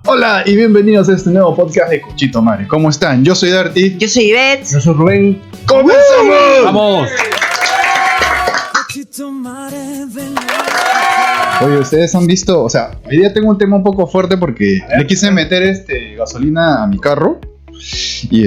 Hola y bienvenidos a este nuevo podcast de Cuchito Madre. ¿Cómo están? Yo soy Darty. Yo soy Ivette. Yo soy Rubén. ¡Comenzamos! ¡Vamos! Oye, ustedes han visto, o sea, hoy día tengo un tema un poco fuerte porque le quise meter gasolina a mi carro y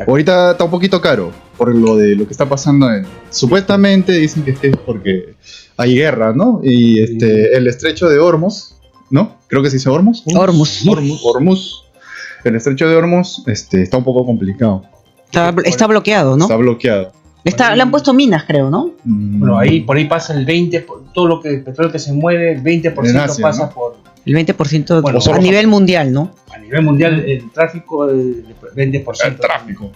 ahorita está un poquito caro por lo que está pasando. Supuestamente dicen que es porque hay guerra, ¿no? Y el estrecho de Hormuz, ¿no? Creo que se dice Hormuz. Hormuz. El estrecho de Hormuz está un poco complicado. Está bloqueado, ¿no? Está bloqueado. Le han puesto minas, creo, ¿no? Bueno, por ahí pasa el 20%, todo el petróleo que se mueve, el 20% En Asia, pasa ¿no? por... El 20% Bueno, a nivel mundial, ¿no? A nivel mundial, el tráfico, el 20%. El tráfico.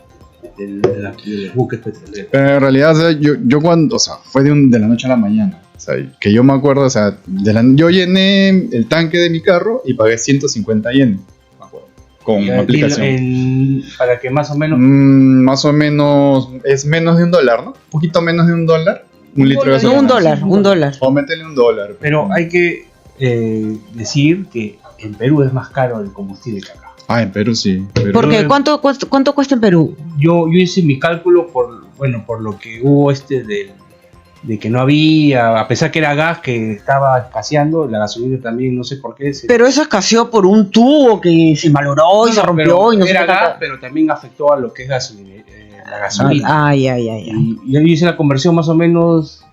De los buques petroleros. Pero en realidad, o sea, yo cuando, o sea, fue de la noche a la mañana. O sea, que yo me acuerdo, o sea, yo llené el tanque de mi carro y pagué 150 yenes. Me acuerdo. Con aplicación. Para que más o menos... Más o menos, es menos de $1, ¿no? Un poquito menos de $1. Un litro de No, gasolina. un dólar. O métele $1. Pero hay que decir que en Perú es más caro el combustible que acá. Ah, en Perú sí. ¿Por qué? ¿Cuánto cuesta en Perú? Yo hice mi cálculo por lo que hubo de que no había, a pesar que era gas que estaba escaseando, la gasolina también, no sé por qué. Pero eso escaseó por un tubo que se malogró y se rompió y no sé era qué. gas, pero también afectó a lo que es la gasolina. Ay. Y yo hice la conversión más o menos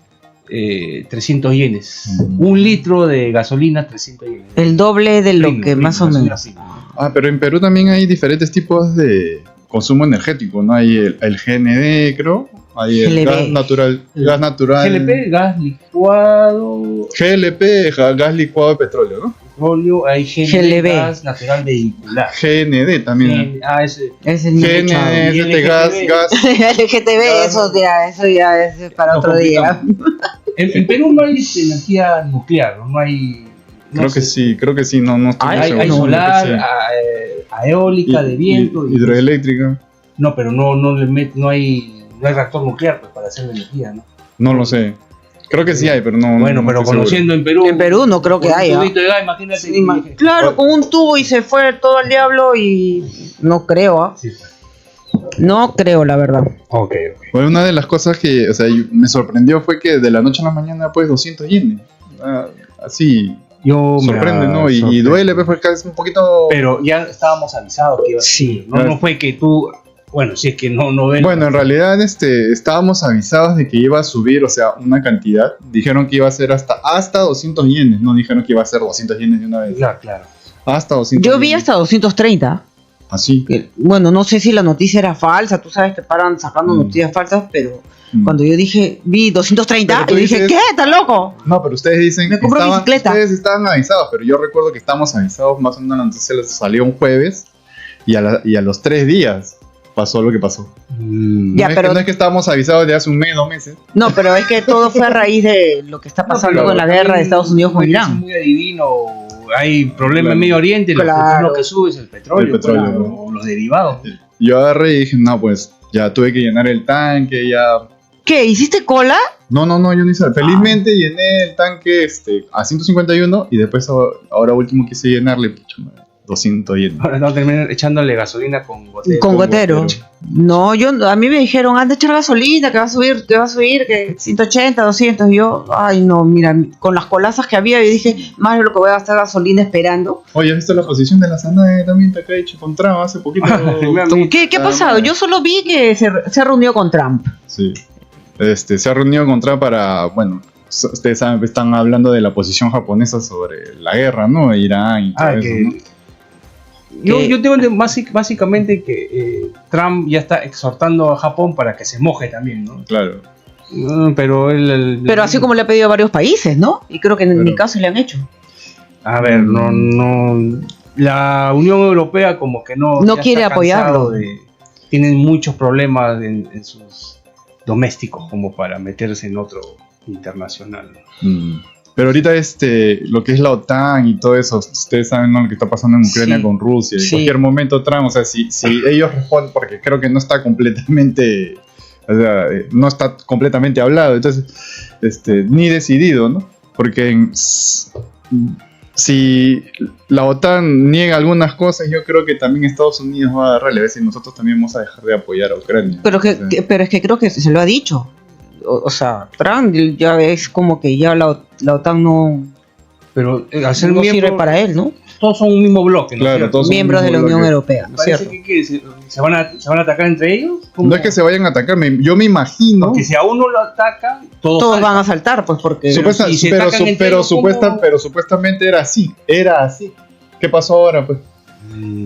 300 yenes. Un litro de gasolina, 300 yenes. El doble de lo que más o menos. Así. Ah, pero en Perú también hay diferentes tipos de consumo energético, ¿no? Hay el GND, creo. Hay el GLP. gas natural. GLP, gas licuado. GLP, gas licuado de petróleo, ¿no? Petróleo, hay GLB. gas natural vehicular. GND también. Ese. Es el mismo GND chavo. es gas. El GTV, eso ya es para No, otro día. En Perú no hay energía nuclear, no hay. Creo que sí, no estoy muy Hay seguro. solar, Creo que a eólica, de viento. hidroeléctrica. No, pero no hay reactor nuclear pues, para hacer energía, ¿no? No lo sé. Creo que sí hay, pero no. Bueno, no pero estoy conociendo en Perú. En Perú no creo que con un haya. tubito de gas, imagínate. Sí, claro, con un tubo y se fue todo el diablo y no creo, ¿ah? Sí, pues. No creo, la verdad. Ok. Bueno, una de las cosas que, o sea, me sorprendió fue que de la noche a la mañana, pues, 200 yenes. Así. Yo Sorprende, ¿no? Y duele, pues, porque es un poquito. Pero ya estábamos avisados que iba a Sí. ser. No fue que tú. Bueno, si es que no ven. Bueno, en realidad estábamos avisados de que iba a subir, o sea, una cantidad. Dijeron que iba a ser hasta 200 yenes, no dijeron que iba a ser 200 yenes de una vez. Claro. Hasta 200 Yo vi yenes. hasta 230. Así. Bueno, no sé si la noticia era falsa, tú sabes que paran sacando noticias falsas, pero cuando yo vi 230, Pero tú yo dije, dices- ¿qué? ¿Estás loco? No, pero ustedes dicen Me compro bicicleta. ustedes estaban avisados, pero yo recuerdo que estábamos avisados, más o menos la noticia salió un jueves y a los 3 días pasó lo que pasó. Ya, no, pero- no es que estábamos avisados de hace un mes, 2 meses. No, pero es que todo fue a raíz de lo que está pasando claro, con la guerra de Estados Unidos con Es Irán. muy adivino. Hay problemas Claro. en Medio Oriente, Claro. lo que sube es el petróleo. El petróleo, claro, ¿no? o los derivados. Yo agarré y dije, no, pues ya tuve que llenar el tanque, ya. ¿Qué? ¿Hiciste cola? No, yo no hice. Felizmente llené el tanque a 151 y después ahora último quise llenarle, pucha madre, 200 yenes. Ahora no terminan echándole gasolina con gotero. Con gotero. No, a mí me dijeron, anda a echar gasolina, que va a subir, que 180, 200. Y yo, ay no, mira, con las colazas que había, yo dije, más de lo que voy a gastar gasolina esperando. Oye, ¿has visto la posición de la Sanae también? Te acá hecho con Trump hace poquito. ¿Qué ha pasado? Yo solo vi que se reunió con Trump. Sí. Se ha reunido con Trump para, bueno, ustedes saben, están hablando de la posición japonesa sobre la guerra, ¿no? Irán y todo eso, ¿no? Yo tengo básicamente que Trump ya está exhortando a Japón para que se moje también, ¿no? Claro. Pero Pero así como le ha pedido a varios países, ¿no? Y creo que en mi caso le han hecho. A ver, no. La Unión Europea como que no ya quiere está apoyarlo. cansado tienen muchos problemas en sus domésticos como para meterse en otro internacional, ¿no? Pero ahorita lo que es la OTAN y todo eso, ustedes saben, ¿no?, lo que está pasando en Ucrania Sí. con Rusia. En Sí. cualquier momento Trump, o sea, si ellos responden, porque creo que no está completamente, o sea, no está completamente hablado, entonces, ni decidido, ¿no? Porque si la OTAN niega algunas cosas, yo creo que también Estados Unidos va a dar relevancia y nosotros también vamos a dejar de apoyar a Ucrania. Pero, O sea, pero es que creo que se lo ha dicho. O sea, Trump ya es como que ya la OTAN no, Pero al ser no miembro, sirve para él, ¿no? todos son un mismo bloque, ¿no? Claro, todos son Miembros de la mismo Unión bloque. Europea, ¿no es Parece cierto? que se van a atacar entre ellos. ¿Cómo? No es que se vayan a atacar, yo me imagino. Porque si a uno lo atacan, todos Todos saltan. van a saltar, pues porque... Supuesta- si se pero, atacan entre ellos, ¿cómo? pero supuestamente era así. ¿Qué pasó ahora, pues?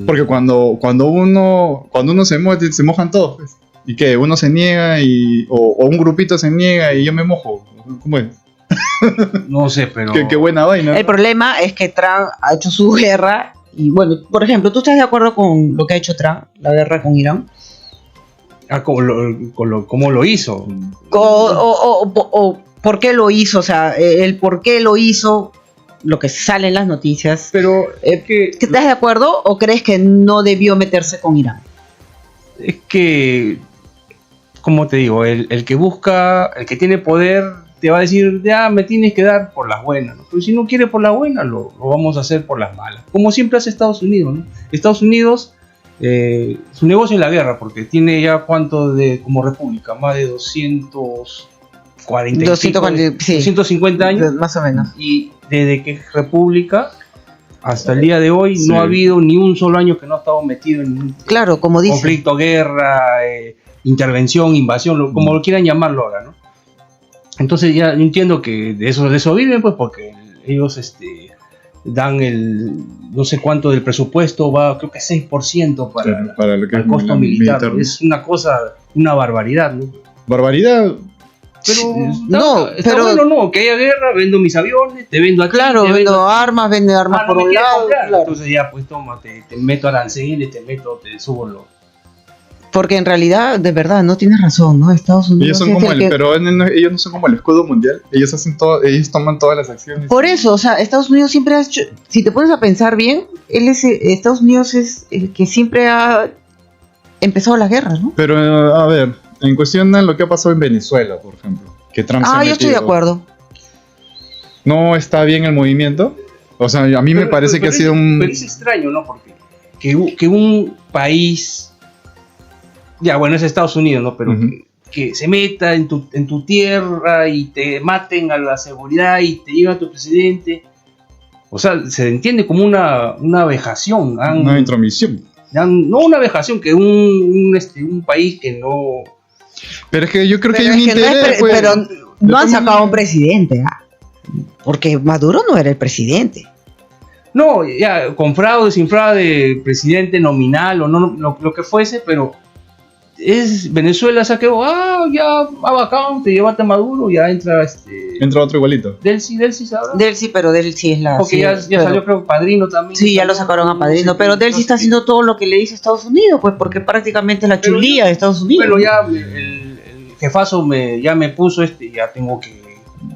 Porque cuando uno se mueve, se mojan todos, pues. ¿Y qué? Uno se niega o un grupito se niega y yo me mojo. ¿Cómo es? No sé, pero... Qué buena vaina. El problema es que Trump ha hecho su guerra y bueno, por ejemplo, ¿tú estás de acuerdo con lo que ha hecho Trump, la guerra con Irán? ¿Cómo lo hizo? O por qué lo hizo, o sea, el por qué lo hizo, lo que sale en las noticias. Pero es que... ¿Estás de acuerdo o crees que no debió meterse con Irán? Es que... Como te digo, el que busca, el que tiene poder, te va a decir, ya me tienes que dar por las buenas, ¿no? Pero si no quiere por las buenas, lo vamos a hacer por las malas. Como siempre hace Estados Unidos, ¿no? Estados Unidos, su negocio es la guerra, porque tiene ya cuánto como república, más de 240 sí. 250 años. Más o menos. Y desde que es república hasta el día de hoy Sí. no ha habido ni un solo año que no ha estado metido en un Claro, como dice. conflicto, guerra, intervención, invasión, como lo quieran llamarlo ahora, ¿no? Entonces ya yo entiendo que de eso viven, pues porque ellos dan no sé cuánto del presupuesto, va creo que 6% para lo que el es costo la militar. Es una cosa, una barbaridad, ¿no? Barbaridad. Pero No, está pero- bueno, no, que haya guerra, vendo mis aviones, te vendo aquí, Claro, te vende armas no por me un quieres lado. comprar. Claro. Entonces ya pues toma, te meto aranceles, te subo Porque en realidad, de verdad, no tienes razón, ¿no? Estados Unidos Ellos son es como el que- pero ellos no son como el escudo mundial. Ellos hacen todo, ellos toman todas las acciones. Por eso, o sea, Estados Unidos siempre ha hecho, si te pones a pensar bien, Estados Unidos es el que siempre ha empezado las guerras, ¿no? Pero a ver, en cuestión de lo que ha pasado en Venezuela, por ejemplo, que Trump se ha Yo estoy de metido, acuerdo. ¿no está bien el movimiento? O sea, a mí me parece que ha sido un... Pero es extraño, ¿no? Porque que un país... Ya, bueno, es Estados Unidos, ¿no? Pero Ujú. que se meta en tu tierra y te maten a la seguridad y te lleven a tu presidente. O sea, se entiende como una vejación. Una intromisión. No una vejación, que un país que no... Pero es que yo creo que hay Pero un es que no es interés, pues. pero no han todas sacado a un maneras- presidente, ¿ah? Porque Maduro no era el presidente. No, ya, con fraude, sin fraude, presidente nominal o no, lo que fuese, pero es Venezuela saqueó, ya, bacán, te llevaste a Maduro, ya entra Entra otro igualito. Delcy sabrá. Delcy, pero Delcy es la... Porque sí, ya pero- salió, creo, Padrino también. Sí, ya lo sacaron a Padrino, pero Delcy está haciendo todo lo que le dice Estados Unidos, pues porque prácticamente es la Pero chulía de Estados Unidos. Bueno, ya el jefazo ya me puso ya tengo que...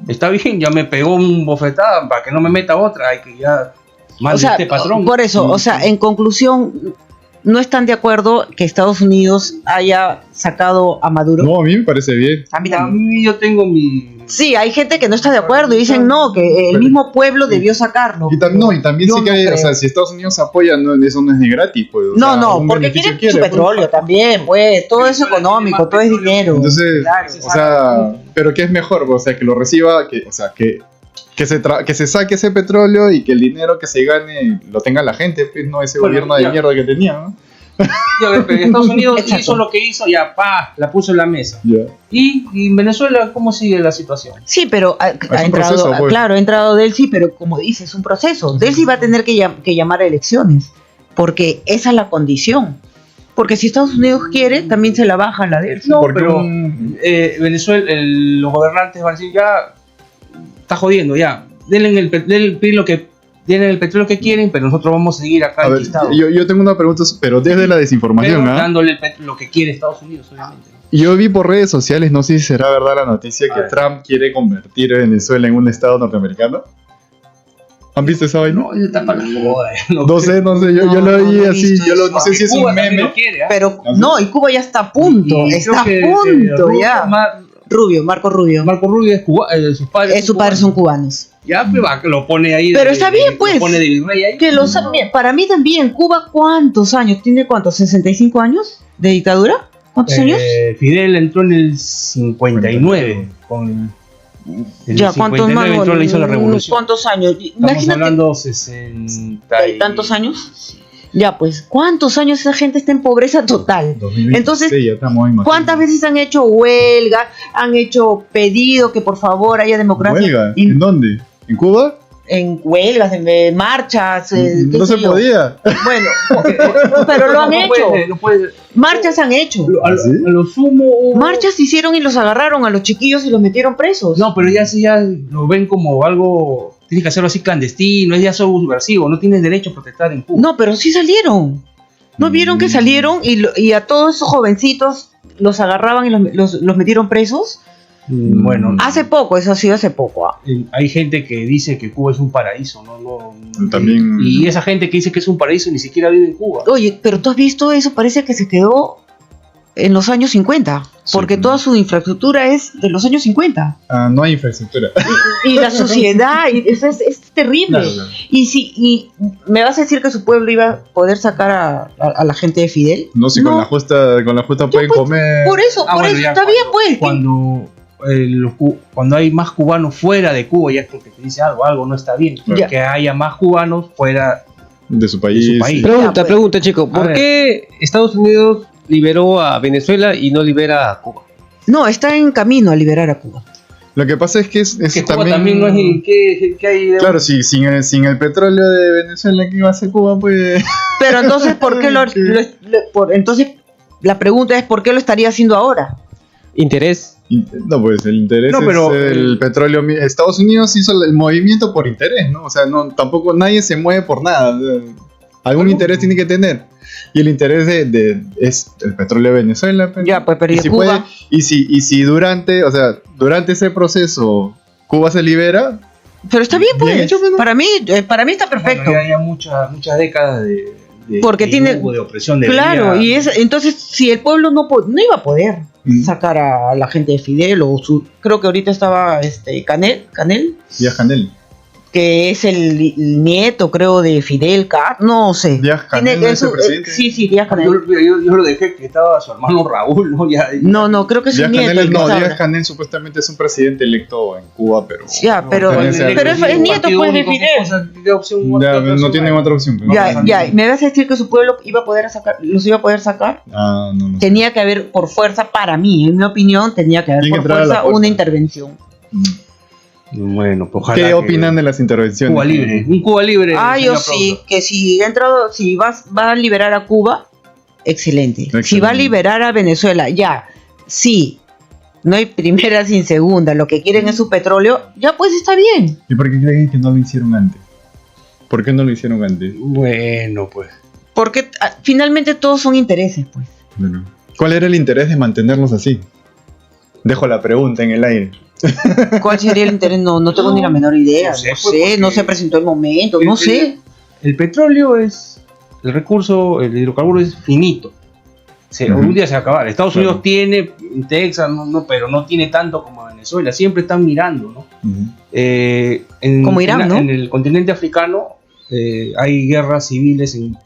Está bien, ya me pegó un bofetada para que no me meta otra, hay que ya... Más O sea, este patrón. por eso, o sea, en conclusión, no están de acuerdo que Estados Unidos haya sacado a Maduro. No, a mí me parece bien. A mí A también. mí yo tengo mi... Sí, hay gente que no está de acuerdo y dicen no, que el mismo pueblo debió sacarlo. Y también Yo sí que no hay, o creo. sea, si Estados Unidos apoya, no, eso no es ni gratis, pues. o sea, No, un porque beneficio quieren su pues. petróleo también, pues, todo es económico, todo es dinero. Entonces, Claro. o sea, pero ¿qué es mejor? O sea, que lo reciba, que se saque ese petróleo y que el dinero que se gane lo tenga la gente, pues no ese Bueno, gobierno de ya. mierda que tenía, ¿no? Estados Unidos Exacto. hizo lo que hizo, ya, la puso en la mesa. Ya. Y en Venezuela, ¿cómo sigue la situación? Sí, pero ha un entrado, proceso, pues. claro, ha entrado Delcy, pero como dices, es un proceso. Delcy va a tener que llamar a elecciones, porque esa es la condición. Porque si Estados Unidos quiere, también se la baja a la Delcy. No, Porque pero Venezuela Venezuela, los gobernantes van a decir, ya, está jodiendo, ya, denle el petróleo que quieren, pero nosotros vamos a seguir acá a ver, enquistados. yo tengo una pregunta, pero desde la desinformación, Pero ¿ah? dándole lo que quiere Estados Unidos, obviamente. ¿no? Yo vi por redes sociales, no sé si será verdad la noticia, A que ver. Trump quiere convertir a Venezuela en un estado norteamericano. ¿Han visto esa vaina? No, eso está para la joda. No sé, yo lo vi No he así, visto eso. no sé si es Cuba un también meme. lo quiere, ¿ah? Pero no, y Cuba ya está a punto, Y está a creo que punto Rusia ya. Rubio, Marco Rubio. Marco Rubio es cubano, sus padres Sus padres son cubanos. Ya, pues va, que lo pone ahí. Pero está bien, pues. Lo pone de virrey ahí. Que para mí también, Cuba, ¿cuántos años? ¿Tiene cuántos? ¿65 años de dictadura? ¿Cuántos años? Fidel entró en el 59. Ya, ¿cuántos más? Entró, le hizo la revolución. ¿Cuántos años? Estamos Imagínate. hablando 60 y ¿Tantos años? Ya, pues, ¿cuántos años esa gente está en pobreza total? 2026, Entonces, ya estamos ahí, ¿cuántas veces han hecho huelga? Han hecho pedido que por favor haya democracia. ¿Huelga? Y- ¿En dónde? ¿En Cuba? En huelgas, en marchas. qué No sé se yo. podía. Bueno, pero lo han hecho. No puede, Marchas han hecho. ¿Sí? a lo sumo. Marchas hicieron y los agarraron a los chiquillos y los metieron presos. No, pero ya sí, ya lo ven como algo. Tienes que hacerlo así clandestino, es ya subversivo, no tienes derecho a protestar en Cuba. No, pero sí salieron. ¿No vieron que salieron y a todos esos jovencitos los agarraban y los metieron presos? Bueno, Hace poco, eso ha sido hace poco. hay gente que dice que Cuba es un paraíso, ¿no? También- Y esa gente que dice que es un paraíso ni siquiera vive en Cuba. Oye, pero tú has visto eso, parece que se quedó en los años 50, porque Sí. toda su infraestructura es de los años 50. No hay infraestructura. Y la sociedad, y eso es terrible. Claro, claro. Y me vas a decir que su pueblo iba a poder sacar a la gente de Fidel. No, si con la justa pueden pues, comer. Por eso, Ya está bien, pues. Cuando hay más cubanos fuera de Cuba, ya es porque te dice algo no está bien. Ya. Que haya más cubanos fuera. De su país. De su país. Pregunta, Ya, pues. chico. A ¿Por ver. qué Estados Unidos liberó a Venezuela y no libera a Cuba? No, está en camino a liberar a Cuba. Lo que pasa es que es Que Cuba también no es. ¿Qué hay de.? Claro, sí, sin el petróleo de Venezuela que iba a ser Cuba, pues. Pero entonces, ¿por qué entonces, la pregunta es, ¿por qué lo estaría haciendo ahora? Interés. No, pues el interés No, pero es el petróleo. Estados Unidos hizo el movimiento por interés, ¿no? O sea, no, tampoco nadie se mueve por nada. O sea, algún interés tiene que tener. Y el interés es el petróleo de Venezuela. Pues. Ya, pues, pero y ¿y si Cuba? si durante ese proceso Cuba se libera, Pero está bien, pues. Bien hecho, pero- Para mí está perfecto. Bueno, ya muchas décadas de Porque de tiene- yugo, de opresión de Claro, entonces si el pueblo no iba a poder Mm. sacar a la gente de Fidel creo que ahorita estaba Canel, Díaz Canel. que es el nieto, creo, de Fidel no sé. Díaz Canel no es el presidente. Sí, Díaz Canel. Yo lo dejé que estaba su hermano Raúl, ¿no? No, creo que es Díaz su nieto. Canel, el que está Díaz ahora. Canel supuestamente es un presidente electo en Cuba, pero Ya, pero es nieto, pues, de Fidel. no tienen otra opción. pues. Ya, ¿me vas a decir que su pueblo los iba a poder sacar? No. Tenía que haber, por fuerza, para mí, en mi opinión, tenía que haber Tiene por que entrar a la fuerza fuerza. una intervención. Bueno, pues ojalá ¿Qué que- opinan de las intervenciones? Cuba libre, un Cuba libre. Yo señor sí, productor. que si va a liberar a Cuba, excelente. Si Excelente. va a liberar a Venezuela, ya, sí. No hay primera sin segunda, lo que quieren es su petróleo, ya pues está bien. ¿Y por qué creen que no lo hicieron antes? ¿Por qué no lo hicieron antes? Bueno, pues. Porque finalmente todos son intereses, pues. Bueno, ¿cuál era el interés de mantenerlos así? Dejo la pregunta en el aire. ¿Cuál sería el interés? No tengo ni la menor idea. No sé, No pues, sé, porque- no se presentó el momento, no sé. El petróleo es. El recurso, el hidrocarburo es finito. Ujú. Un día se va a acabar. Estados Claro. Unidos tiene, Texas, pero no tiene tanto como Venezuela. Siempre están mirando, ¿no? Como Irán, ¿no? En el continente africano hay guerras civiles en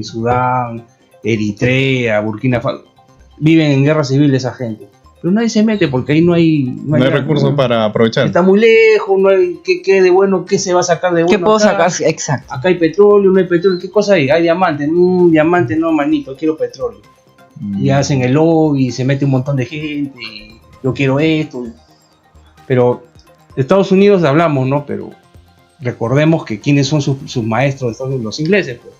Sudán, Eritrea, Burkina Faso. Viven en guerras civiles esa gente. Pero nadie se mete porque ahí no hay No hay recursos para aprovechar. Está muy lejos, no hay qué de bueno, qué se va a sacar de bueno. ¿Qué puedo acá? sacar? Exacto. Acá hay petróleo, no hay petróleo, ¿qué cosa hay? Hay diamantes, diamante no, manito, quiero petróleo. Y hacen el lobby, se mete un montón de gente, y yo quiero esto. Pero de Estados Unidos hablamos, ¿no? Pero recordemos que quiénes son sus maestros de Estados Unidos, los ingleses, pues.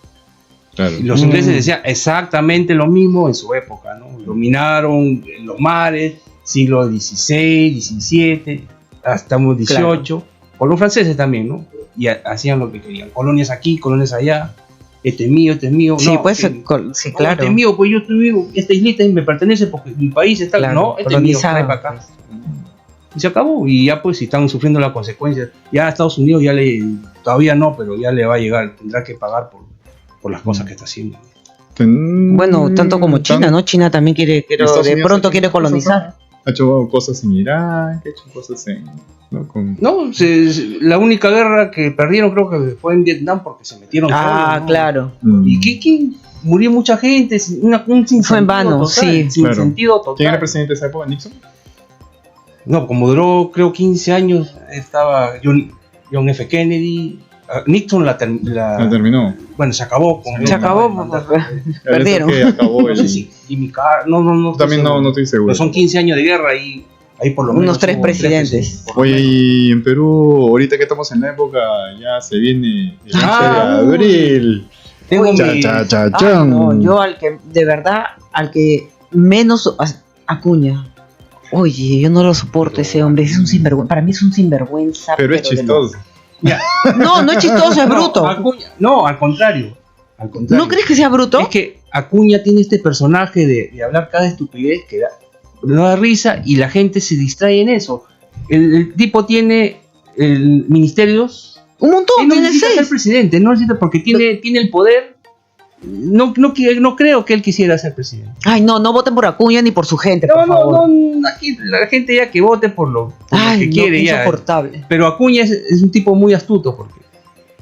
Claro. Y los ingleses decían exactamente lo mismo en su época, ¿no? Dominaron los mares, siglo XVI, XVII, hasta el XVIII, con los franceses también, ¿no? Y hacían lo que querían, colonias aquí, colonias allá, este es mío, Sí, no, pues, sí, este claro. es mío, pues yo estoy vivo, esta islita me pertenece porque mi país está, Claro, no, este es mío, colonizado, trae para acá. Y se acabó, y ya pues si están sufriendo las consecuencias, ya a Estados Unidos todavía no, pero ya le va a llegar, tendrá que pagar por las cosas que está haciendo. Bueno, tanto como China, ¿no? China también quiere Estados de Unidos pronto aquí quiere no colonizar. Ha hecho cosas en Irak, ha hecho cosas en... ¿no? No, la única guerra que perdieron creo que fue en Vietnam porque se metieron solos, ¿no? Claro. ¿Y qué? Murió mucha gente, un sinsentido Fue en vano, total, sí. sin Claro. sentido total. ¿Quién era presidente de esa época? ¿Nixon? No, como duró creo 15 años, estaba John F. Kennedy, Nixon La terminó. bueno, se acabó con Se acabó, perdieron. Que acabó no sé si Jimmy Carter, no También no estoy seguro. pero son 15 años de guerra y ahí por lo menos Unos 3 hubo presidentes. por lo Oye, menos. y en Perú, ahorita que estamos en la época, ya se viene el 11 de Ah, abril. Tengo Cha, mi- cha, cha, Ay, chan. no, yo de verdad, al que menos Acuña. Oye, yo no lo soporto ese hombre, es un sinvergüenza. Para mí es un sinvergüenza. Pero es chistoso. No, no es chistoso, es bruto. Acuña, no, al contrario. ¿No crees que sea bruto? Es que Acuña tiene este personaje de hablar cada estupidez que da risa y la gente se distrae en eso. El tipo tiene ministerios. Un montón, Él no tiene necesita ser 6. presidente, no necesita porque tiene el poder. No creo que él quisiera ser presidente. Ay, no voten por Acuña ni por su gente, No, por favor. no, aquí la gente ya que vote por lo Ay, que no, quiere qué ya. insoportable. Pero Acuña es un tipo muy astuto porque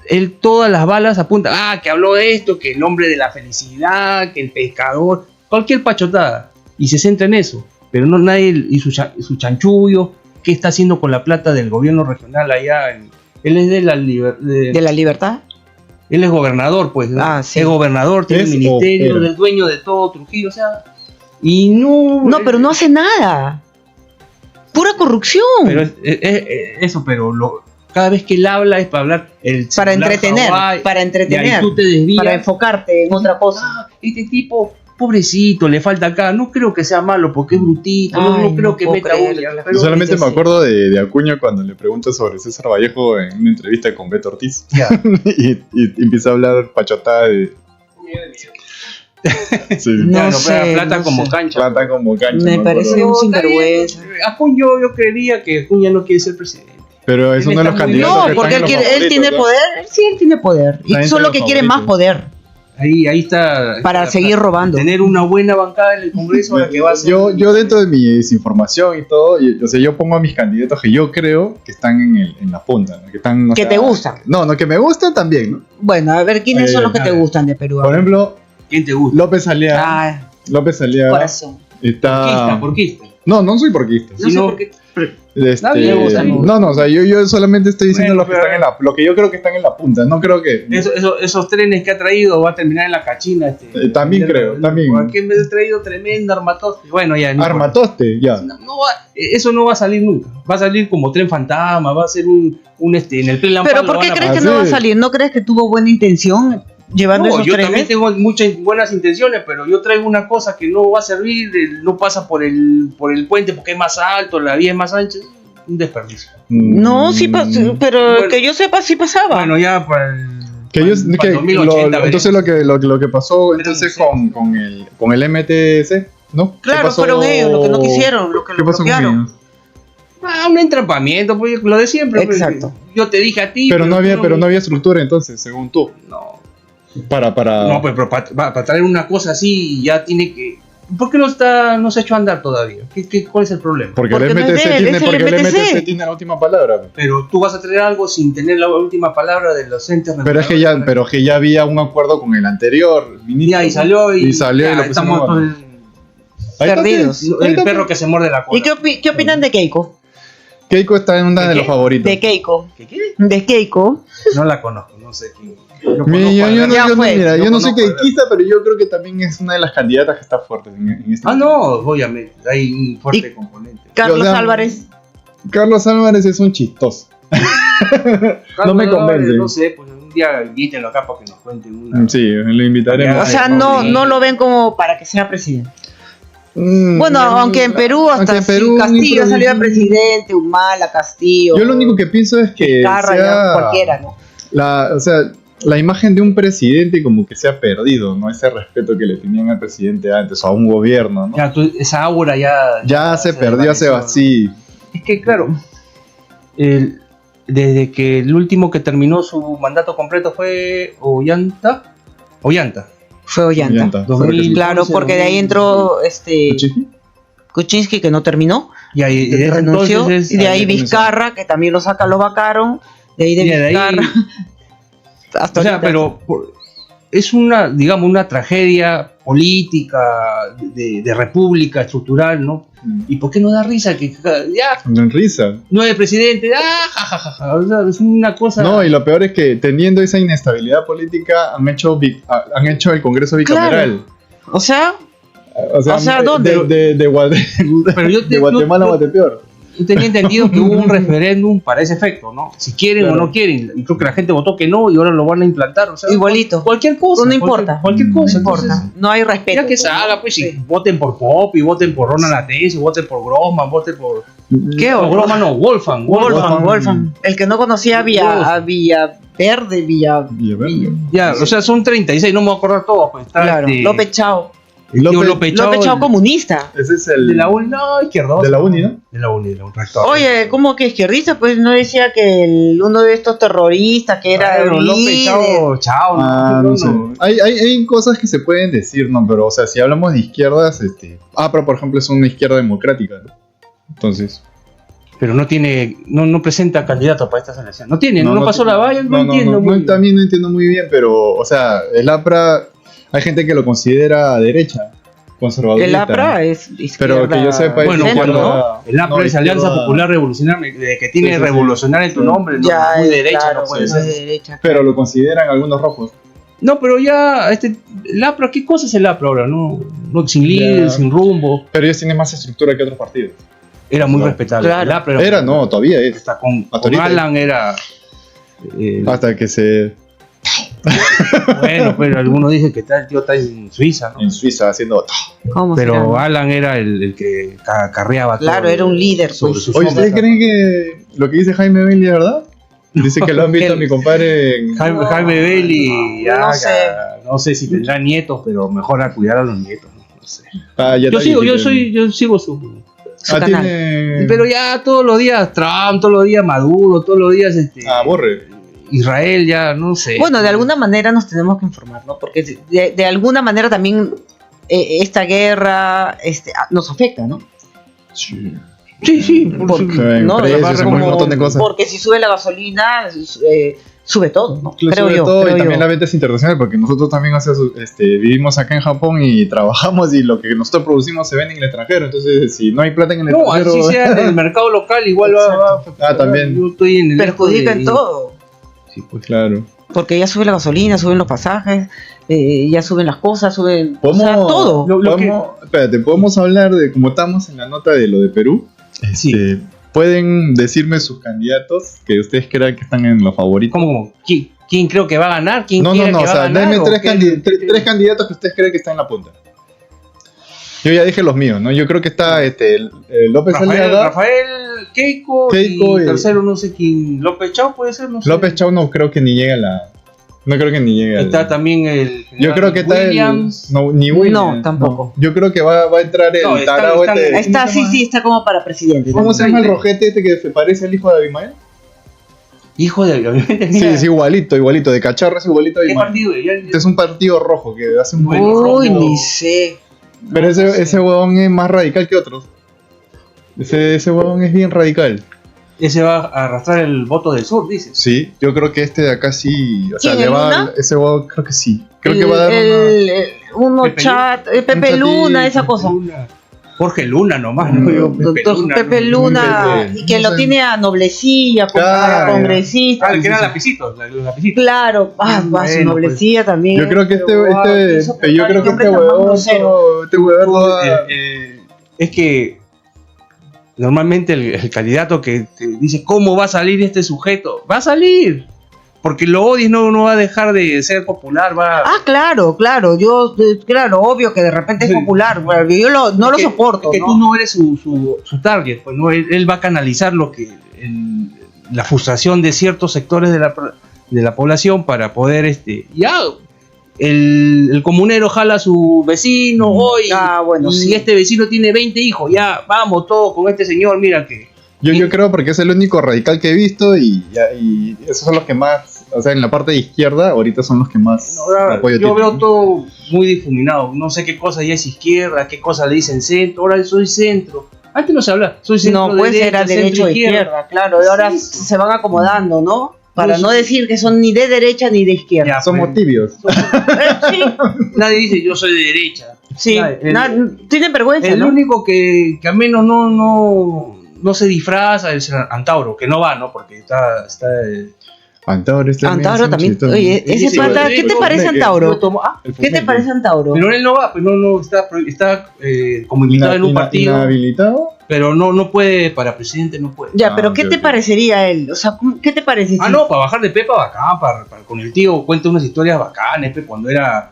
él todas las balas apunta, que habló de esto, que el hombre de la felicidad, que el pescador, cualquier pachotada, y se centra en eso. Pero no nadie, y su chanchullo, qué está haciendo con la plata del gobierno regional allá. Él es de la ¿De la libertad? él es gobernador, pues, ¿no? Ah, sí. Es gobernador, tiene ¿Es el ministerio, o era? del dueño de todo Trujillo, o sea, y no... No, pero no hace nada. Pura corrupción. Pero eso, pero cada vez que él habla es para hablar Para entretener, y para ahí entretener. tú te desvías. Para enfocarte en otra cosa. Este tipo, pobrecito, le falta acá. No creo que sea malo porque es brutito. Ay, no creo no que puedo meta creerlo. bulla. Yo Pero solamente dice me sí. acuerdo de Acuña cuando le pregunta sobre César Vallejo en una entrevista con Beto Ortiz. ya. y empieza a hablar pachotada de... Sí. No Ya, sé, plata no como sé. cancha. Plata como cancha. Me me parece acuerdo. un sinvergüenza. Acuña, yo creería que Acuña no quiere ser presidente. Pero es Él uno de está los muy candidatos No, que porque están en los él tiene favoritos, poder. Sí, él tiene poder. Está Y entre solo los que quiere favoritos. más poder Ahí está. para está seguir robando. Tener una buena bancada en el Congreso ¿no? la que va a ser. Yo dentro de mi desinformación y todo, o sea, yo pongo a mis candidatos que yo creo que están en la punta, ¿no? Que están, o Que sea, te gustan. No, que me gustan también, ¿no? Bueno, a ver, ¿quiénes son los que a te ver. gustan de Perú? Por ejemplo, ¿Quién te gusta? López Aliaga. Ah, López Aliaga corazón. está... Porquista. No soy porquista. No sé no- por qué. Está bien, o sea, no, o sea, yo solamente estoy diciendo Bueno, los que están en la, lo que yo creo que están en la punta. No creo que Esos trenes que ha traído va a terminar en la cachina. También creo, también. Porque me ha traído tremenda armatoste. Bueno, ya. no Armatoste, ya. importa. Eso no va a salir nunca. Va a salir como tren fantasma, va a ser un en el plan Pero ¿por qué crees que pasar. no va a Sí. salir? ¿No crees que tuvo buena intención llevando esos yo también trenes? tengo muchas buenas intenciones, pero yo traigo una cosa que no va a servir, no pasa por el puente porque es más alto, la vía es más ancha, un desperdicio. No, sí pasó, pero Bueno. que yo sepa, sí pasaba. Bueno, ya para el, Que yo, para que 2080 entonces lo que pasó entonces Veremos, con el MTC, ¿no? ¿Qué Claro, pasó? fueron ellos los que no quisieron, los que ¿Qué lo pasó con bloquearon. ellos? un entrampamiento, pues, lo de siempre. pues. Exacto. Yo te dije a ti. Pero no tú había estructura entonces, según tú. No, Para no, pues, pero para traer una cosa así ya tiene que... ¿Por qué no se ha hecho andar todavía? ¿Cuál es el problema? porque Porque el no es MTC de él, tiene, es el porque el MTC. MTC tiene la última palabra. Pero tú vas a traer algo sin tener la última palabra de los entes Pero es que ya había un acuerdo con el anterior ministro. Ya, y salió y ya, lo pusimos- estamos Ahí está, perdidos. sí, ahí el está, perro que se muerde la cola. ¿Y qué opinan de Keiko? Keiko está en una ¿De de qué? los favoritos. De Keiko. ¿Qué? De Keiko. No la conozco, no sé quién. Mira, yo no, Ya yo no- fue. mira, Yo yo no soy conozco, keikista, pero yo creo que también es una de las candidatas que está fuerte en este Ah, momento. no, obviamente, hay un fuerte Y- componente. Carlos O sea, Álvarez. Carlos Álvarez es un chistoso. No me convence. No sé, pues un día invítenlo acá para que nos cuenten una. Sí, lo invitaremos. O sea, no lo ven como para que sea presidente. Mm, Bueno, aunque en Perú hasta aunque en Perú, sí, Castillo un salió de presidente, Humala, Castillo. Yo lo único que pienso es que Carra, sea ya, cualquiera, ¿no? o sea, la imagen de un presidente como que se ha perdido, ¿no? Ese respeto que le tenían al presidente antes o a un gobierno, ¿no? Ya, esa aura Ya se perdió, se desvaneció, vacío. Es que, claro, desde que el último que terminó su mandato completo fue Ollanta. Fue Ollanta. Ollanta. 2000. Claro, porque de ahí entró ¿Kuczynski? Kuczynski, que no terminó. Y ahí desde renunció, entonces y de ahí renunció. Vizcarra, que también lo sacan, lo vacaron, de ahí de Y de ahí- Vizcarra. Hasta O sea, ahorita. pero es una, digamos, una tragedia política de república estructural, ¿no? ¿Y por qué no da risa que ya En risa. no es presidente? Ja. O sea, es una cosa. No, y lo peor es que teniendo esa inestabilidad política han hecho el Congreso bicameral. O sea, O sea, ¿dónde? Pero yo de Guatemala a Guatepeor. Yo tenía entendido que hubo un referéndum para ese efecto, ¿no? Si quieren Claro. o no quieren. Y creo que la gente votó que no y ahora lo van a implantar. O sea, Igualito. Cualquier cosa. No importa. Cualquier cosa. no importa. Entonces, No hay respeto. ya que se haga, pues, Sí. y voten por Pop, y voten por Ronald Atencio, voten por Grossman, voten por. ¿Qué No, horror? Grossman no, Wolfgang. Wolfgang. El que no conocía a Villaverde, Ya, o sea, son 36, no me voy a acordar todos. Pues, está Claro, este, López Chao. López Chao, López Chao comunista. Ese es el. de la UNI, no, izquierdoso. De la UNI, ¿no? De la UNI, un rector. Oye, ¿cómo que izquierdista? Pues no decía que uno de estos terroristas que era Claro, López líder. Chao, No sé. Hay cosas que se pueden decir, ¿no? Pero, o sea, si hablamos de izquierdas, APRA, por ejemplo, es una izquierda democrática, ¿no? Entonces. Pero no presenta candidato para esta selección. No tiene, no pasó la valla, no entiendo muy bien. También no entiendo muy bien, pero, o sea, el APRA, hay gente que lo considera derecha, conservadorista. El APRA es izquierda. Pero que yo sepa, es Bueno, izquierda- cuando el APRA no, es Alianza izquierda- Popular Revolucionaria, de que tiene Sí, sí, sí. revolucionario en tu Sí. nombre, no, Ya, muy derecha, claro, no puede no ser. es de derecha. Pero lo consideran algunos rojos. No, pero ya, el APRA, ¿qué cosa es el APRA ahora? No, sin líder, Ya. sin rumbo. Pero ellos tienen más estructura que otros partidos. Era muy No, respetable. claro. El APRA Era, no, todavía es. Hasta con ahorita. Alan era. Hasta que se. Bueno, pero algunos dicen que el tío está en Suiza, ¿no? En Suiza haciendo. ¿Cómo será, Pero no? Alan era el que carreaba todo. Claro, era un líder, sobre pues. sus Oye, hombros. ¿ustedes creen que lo que dice Jaime Bailey es verdad? Dice que lo han visto a mi compadre en. Jaime Bailey, ya, no sé. no sé si tendrá nietos, pero mejor a cuidar a los nietos, no sé. Ah, ya Yo está sigo, bien. yo sigo su. Su Ah, canal. tiene. Pero ya todos los días Trump, todos los días Maduro, todos los días Borre. Israel, ya no sé. Bueno, de alguna manera nos tenemos que informar, ¿no? Porque de alguna manera también esta guerra nos afecta, ¿no? Sí. Sí, Porque, ¿no? Precios, Como- un montón de cosas. Porque si sube la gasolina, sube todo, ¿no? Sobre todo, y también la venta es internacional, porque nosotros también vivimos acá en Japón y trabajamos y lo que nosotros producimos se vende en el extranjero. Entonces, si no hay plata en el No, extranjero. así sea en el mercado local, igual va a también. Yo estoy en el perjudica en y- todo. Sí, pues. Claro. Porque ya sube la gasolina, suben los pasajes, ya suben las cosas, suben o sea, ¿Podemos- todo. Espérate, ¿podemos hablar de cómo estamos en la nota de lo de Perú? Sí. ¿Pueden decirme sus candidatos que ustedes crean que están en los favoritos? ¿Cómo? ¿Quién creo que va a ganar? ¿Quién No, quiere o que va a sea, ganar? denme ¿O tres, qué? tres candidatos que ustedes creen que están en la punta. Yo ya dije los míos, ¿no? Yo creo que está López Aliaga. Rafael, Keiko Keiko y y- tercero no sé quién. López Chao puede ser, no sé. López Chau no creo que ni llegue a la. No creo que ni llegue a Está también el. Yo creo que está Williams. No, ni Williams. No, tampoco. Yo creo que va a entrar el No, está- tarao están- este. Está, ¿cómo se llama? sí, está como para presidente. ¿Cómo se llama el rojete este que se parece al hijo de Abimael? Hijo de. Sí, es igualito, de cacharro es igualito a ¿Qué Abimael. partido? Este es un partido rojo que hace un buen. Uy, rojo. ni sé. Pero ese huevón es más radical que otros. Ese huevón es bien radical. Ese va a arrastrar el voto del sur, dices. Sí, yo creo que este de acá sí. O sea, ¿Quién, le el va. Luna? Ese huevón creo que sí. Creo que va a dar uno Pepe chat, Un Pepe Luna, chatito, esa cosa. Jorge Luna nomás, ¿no? Yo, Doctor Pepe Luna, Pepe, y que no lo sé. tiene a noblecilla, como Claro. a congresista. Ah, el que era lapicitos, lapicitos. Claro, su Bueno, noblecilla también. Yo creo que yo creo que este huevón. Este huevón Es que normalmente el candidato que te dice cómo va a salir este sujeto, va a salir. Porque lo odies, no va a dejar de ser popular, va. Claro, obvio que de repente es Sí. popular, pero yo no lo que- soporto. que ¿no? tú no eres su target, pues no, él va a canalizar la frustración de ciertos sectores de la población para poder ya el comunero jala a su vecino hoy Bueno, y sí. este vecino tiene 20 hijos, ya vamos todos con este señor, mira que Yo creo porque es el único radical que he visto y esos son los que más, o sea, en la parte de izquierda ahorita son los que más apoyo yo tienen. veo todo muy difuminado, no sé qué cosa ya es izquierda, qué cosa le dicen centro, ahora soy centro. Antes no se hablaba. Soy centro No, pues era derecha, derecho centro o izquierda, claro. Y ahora Sí. se van acomodando, ¿no? Para No, no sí. decir que son ni de derecha ni de izquierda. Ya, Somos tibios. Sí, Nadie dice yo soy de derecha. sí. Tienen vergüenza, El ¿no? único que al menos no se disfraza es Antauro, que no va, ¿no? Porque está Antauro También. Oye, ese Sí, pata, sí, ¿qué te sí, parece sí, Antauro? El ¿Qué te Fumete. parece Antauro? pero él no va, pues no está como invitado en un partido, Inhabilitado. pero no puede, para presidente no puede. Ya, pero ¿qué ok, te ok. parecería él? O sea, ¿qué te parece? si- No, para bajar de pepa bacán, con el tío cuenta unas historias bacanas, cuando era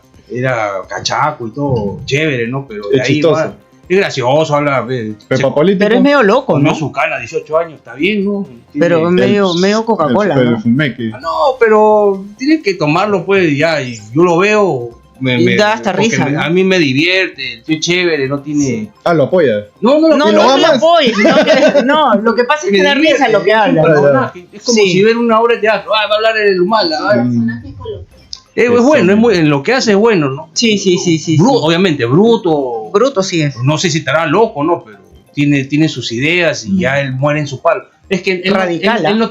cachaco y todo chévere, ¿no? Pero de Es ahí chistoso. va, es gracioso, habla, Pepa político. Pero es medio loco, comió ¿no? su cana a 18 años, está bien, ¿no? Pero medio Coca-Cola, El ¿no? fumeque. No, pero tienes que tomarlo, pues, ya, y yo lo veo, Y da hasta porque risa, ¿no? a mí me divierte, es chévere, no tiene... Ah, lo apoya. No, No, ¿Y lo no lo amas? apoyes, sino que, no, lo que pasa es que me da divierte, risa lo que es un habla. ¿no? personaje, es como Sí. si ver una obra de teatro, va a hablar el Humala, es Eso. bueno, en lo que hace es bueno, ¿no? Sí. Obviamente, bruto, Bruto sí es. no sé si estará loco, ¿no? Pero tiene sus ideas y ya él muere en su palo. Es que él, Radical, él no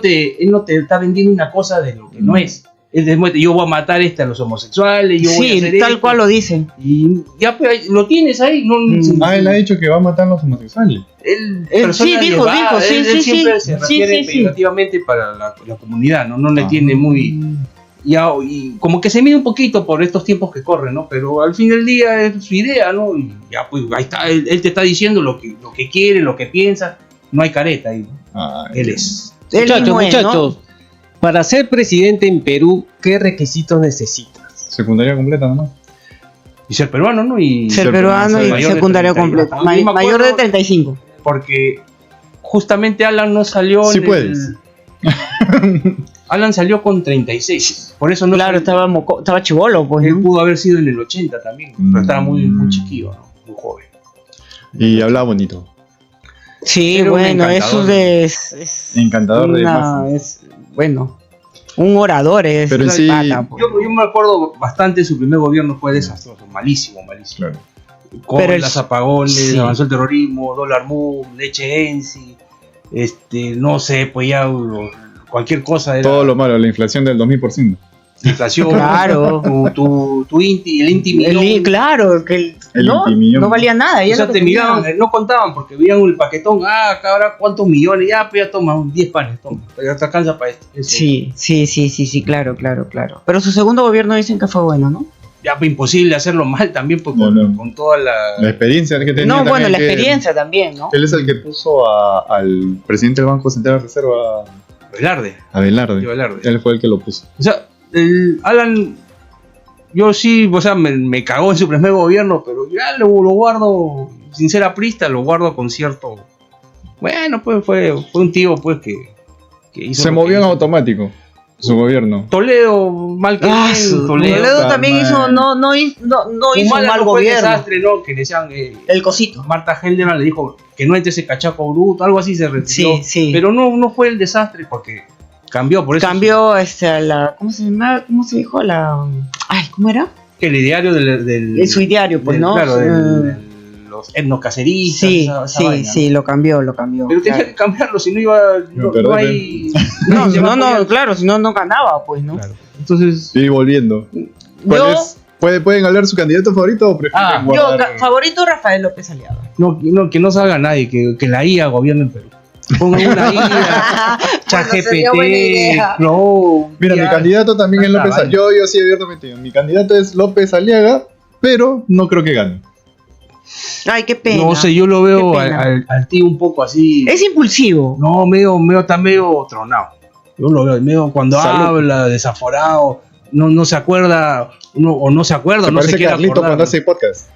te está vendiendo una cosa de lo que no es. Él demuestra, yo voy a matar a los homosexuales, yo voy a hacer Sí, tal esto. cual lo dicen. Y ya pues, ahí, lo tienes ahí. No, Él ha dicho que va a matar a los homosexuales. él Él persona sí, dijo, elevada, sí, él sí, siempre sí. se Sí, refiere sí, sí. peyorativamente para la comunidad, ¿no? No le Ah. tiene muy... y como que se mide un poquito por estos tiempos que corren, ¿no? Pero al fin del día es su idea, ¿no? Y ya pues ahí está, él te está diciendo lo que quiere, lo que piensa, no hay careta ahí. Él es. Él mismo es, ¿no? Muchachos, para ser presidente en Perú, ¿qué requisitos necesitas? Secundaria completa nomás. Y ser peruano, ¿no? Y Ser Ser peruano y mayor de secundario 30. completo. Yo me acuerdo Mayor de 35. Porque justamente Alan no salió... Sí en el- puedes. Alan salió con 36, por eso no Claro, salió. estaba chivolo, pues, Él ¿no? pudo haber sido en el 80 también, pero estaba muy chiquillo, ¿no? Muy joven. Y hablaba bonito. Sí, Era un bueno, encantador. eso es Encantador de masas. es bueno, un orador es Pero el sí- pata, pues. Yo me acuerdo bastante, su primer gobierno fue desastroso, malísimo. Claro. Con Pero las apagones, sí. avanzó el terrorismo, dólar move, leche Ensi, no sé, pues ya cualquier cosa era Todo lo malo, la inflación del 2000%. inflación, Claro. tu Inti, el Inti millón. Claro, que El no intimillón. valía nada. O ya sea, lo que te tenía. miraban, no contaban porque veían el paquetón, cabrón, ¿cuántos millones? Ya, pues ya toma, 10 panes, toma, ya te alcanza para esto. Eso. Sí, claro. Pero su segundo gobierno dicen que fue bueno, ¿no? Ya, pues imposible hacerlo mal también, pues No. con toda La la... experiencia que tenía. No, bueno, también, la que experiencia también, ¿no? Él es el que puso al presidente del Banco Central de Reserva, Velarde. a Velarde. Velarde. Él fue el que lo puso. O sea, el Alan, yo sí, o sea, me cagó en su primer gobierno, pero ya lo guardo, sin ser aprista, lo guardo con cierto... Bueno, pues fue un tío, pues, que hizo... Se lo movió que en hizo. automático su gobierno. Toledo, mal que bien, Toledo puta también madre. hizo, no hizo un Humala mal no fue gobierno. desastre, ¿no? Que le decían... El cosito. Marta Helderman le dijo que no entre ese cachaco bruto, algo así se retiró. Sí. Pero no fue el desastre porque cambió, por eso... Cambió a la. ¿Cómo se llama? ¿Cómo se dijo? ¿Cómo era? Que el ideario del El suidiario, pues, ¿no? Claro, los etnocaceristas. esa vaina, Sí, ¿no? lo cambió. Pero tenía claro. que cambiarlo, si no iba. No perdón, hay. No, se va a apoyar. claro, si no, no ganaba, pues, ¿no? Claro. Entonces. Y volviendo. ¿Cuál Yo, es? ¿Pueden hablar su candidato favorito o prefieren guardar? favorito Rafael López Aliaga. Que no salga nadie, que la IA gobierne el Perú. Pongan una IA, sería buena idea. ChatGPT, Flow. Mira, mi IA. candidato también es Tanta López vaina. Aliaga. Yo sí abiertamente. Mi candidato es López Aliaga, pero no creo que gane. Ay, qué pena. No sé, yo lo veo Qué pena. al tío un poco así. Es impulsivo. No, está medio tronado. Yo lo veo, medio cuando Salud. habla, desaforado, no se acuerda, no se acuerda, Se no se parece quiere Carlito acordar. cuando hace podcast.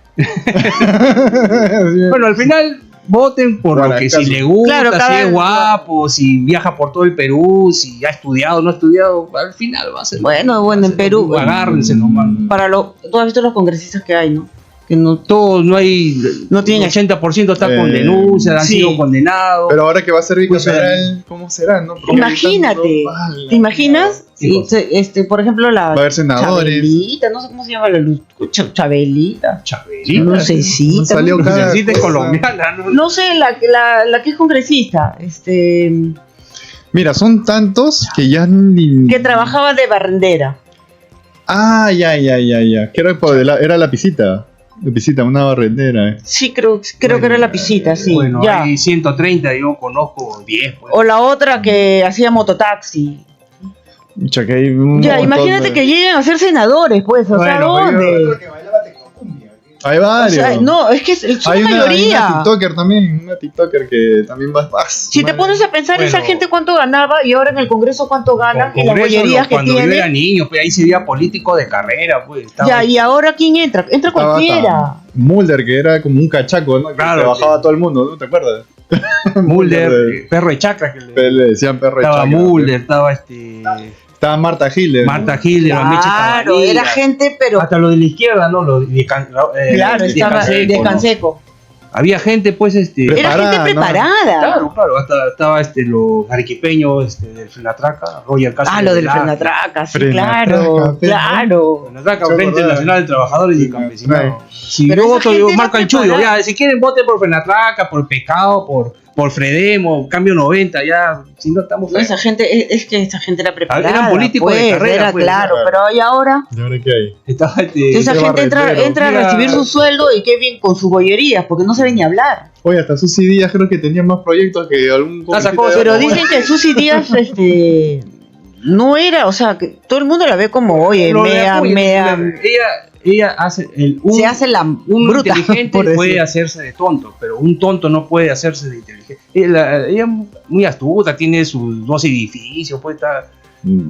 Bueno, al final voten por Bueno, lo que en si caso. le gusta, Claro, si cada- es guapo, si viaja por todo el Perú, si ha estudiado o no ha estudiado, al final va a ser. Bueno, va a en ser lo Perú. mismo, agárrense nomás. Tú has visto los congresistas que hay, ¿no? Que no. Todos, no hay. No tienen- 80% está con Eh, denuncias, han sí. sido condenados. Pero ahora que va a ser Pues, bicameral, ¿cómo será? ¿no? Porque Imagínate, ahorita no- ¿te imaginas? Sí, por ejemplo, la Va a haber senadores. Chabelita, no sé cómo se llama la luz. Chabelita. Chabelita. Lucecita. Salió ¿no? cada Lucecita es cosa. colombiana, ¿no? No sé, la que es congresista, Mira, son tantos que ya ni. que trabajaba de barrendera. Ah, ya. Que era lapicita. Lapicita, una barrendera. Sí, creo que era la pisita, sí. Bueno, ya. hay 130, yo conozco 10. Pues. O la otra que hacía mototaxi. Mucha, que hay un Ya, montón imagínate de- que lleguen a ser senadores, pues, o sea, Bueno, ¿dónde? Hay O varios. sea, no, es que son hay la una mayoría. TikToker también. Una TikToker que también va. Si te pones a pensar esa Bueno. gente cuánto ganaba y ahora en el Congreso cuánto ganan y las Congreso, bollerías que cuando yo tiene. era niño, pues ahí se veía político de carrera, pues. Estaba- Ya, y ahora ¿quién entra? Entra Estaba cualquiera. hasta Mulder, que era como un cachaco, ¿no? Que Claro, se bajaba sí. todo el mundo, ¿no? ¿Te acuerdas? Mulder, de- perro de chacra. Que le- Le decían perro de estaba chacra, Mulder, estaba Estaba Marta Hilde. Marta Hilde, la Meche Claro, Cabanilla. era gente, pero Hasta lo de la izquierda, ¿no? Lo de claro, estaba Canseco, ¿no? descanseco. Había gente, pues, Era Preparada, gente ¿no? preparada. Claro, hasta estaba los arequipeños del Frenatraca, Roger Castro. Ah, lo del Frenatraca, sí, Frenatraca, claro, pero- claro. Frenatraca, Yo Frente acordaba. Nacional de Trabajadores y Frenatraca. Campesinos. Si Pero yo esa voto, gente yo era marco el chullo, preparada. ya, si quieren voten por Frenatraca, por Pecado, por Fredemo, Cambio 90, ya, si no estamos No, feos. esa gente, es que esa gente era preparada. Eran políticos de pues, carrera, era pues, claro, claro. pero ¿y ahora? ¿Y ahora qué hay? Estaba Esa de gente entra barrendero. a Mira. recibir su sueldo y qué bien con sus bollerías, porque no sabe ni hablar. Oye, hasta Susy Díaz creo que tenía más proyectos que algún Esa congresista cosa, de- Pero dicen que Susy Díaz, no era, o sea, que todo el mundo la ve como, oye, Lo de Acuña, mea, ella hace se hace la un bruta, inteligente por puede decir. hacerse de tonto, pero un tonto no puede hacerse de inteligente. Ella muy astuta, tiene sus dos edificios, pues está,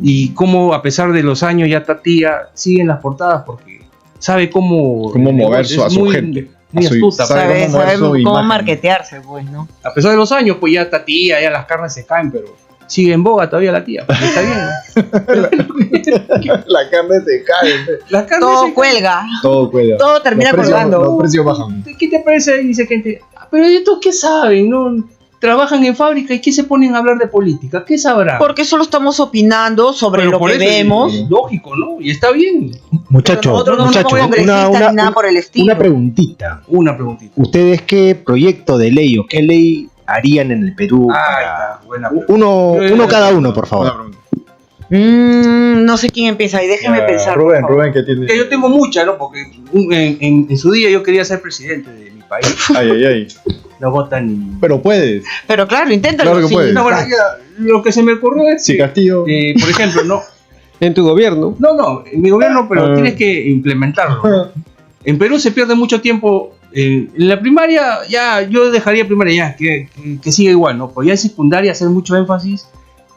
y como a pesar de los años ya está tía, sigue en las portadas porque sabe cómo mover es a su muy- gente, muy a su- astuta. sabe Sabe, cómo mover sabe su cómo imagen. marketearse, pues, ¿no? A pesar de los años, pues ya está tía, ya las carnes se caen, pero sigue en boga todavía la tía, porque está bien. La carne se cae. Las carnes Todo se caen. cuelga, Todo cuelga. todo termina Los precios- colgando. Los precios bajan. ¿Qué te parece? Dice gente, pero estos qué saben, ¿no? Trabajan en fábrica y ¿qué se ponen a hablar de política? ¿Qué sabrán? Porque solo estamos opinando sobre Pero lo por que eso vemos. es lógico, ¿no? Y está bien. Muchachos, Nosotros no somos muchachos, congresistas ni nada por el estilo. una preguntita. Una preguntita. ¿Ustedes qué proyecto de ley o qué ley harían en el Perú? Ah, para- está, buena pregunta. Uno cada uno, por Buena favor. pregunta. No sé quién empieza ahí, déjeme Ya, pensar. Rubén, por favor. Rubén, que tiene. Que yo tengo muchas, ¿no? Porque en su día yo quería ser presidente de mi país. Ay. No votan ni... Pero puedes. Pero claro, inténtalo. Claro que sí. puedes. No, bueno, ya, lo que se me ocurrió es Si que, Castillo. por ejemplo, no, En tu gobierno. no, en mi gobierno, pero Ah. tienes que implementarlo. ¿no? En Perú se pierde mucho tiempo. En la primaria, ya, yo dejaría primaria ya, que siga igual, ¿no? Pues ya en secundaria hacer mucho énfasis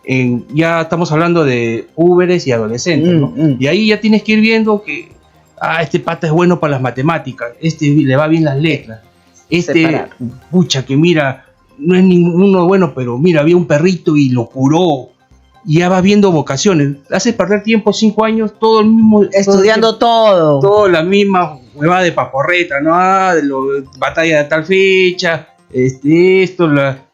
en, ya estamos hablando de púberes y adolescentes, ¿no? Y ahí ya tienes que ir viendo que, este pata es bueno para las matemáticas, este le va bien las letras, este, Separar. pucha, que mira, no es ninguno bueno, pero mira, había un perrito y lo curó. Y ya vas viendo vocaciones. Haces perder tiempo 5 años, todo el mismo. Estudiando todo. Todo la misma huevada de paporreta, ¿no? Batalla de tal fecha,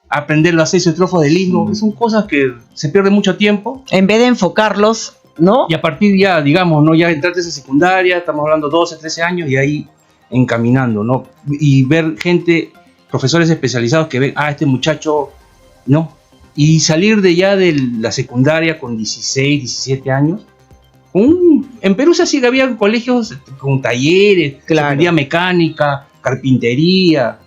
aprender los 6 estrofos del himno. Son cosas que se pierde mucho tiempo. En vez de enfocarlos, ¿no? Y a partir ya, digamos, ¿no? Ya entraste a esa secundaria, estamos hablando 12, 13 años, y ahí encaminando, ¿no? Y ver gente, profesores especializados que ven, este muchacho, ¿no? Y salir de ya de la secundaria con 16, 17 años. En Perú se hacía, había colegios con talleres, Claro. se aprendía mecánica, carpintería,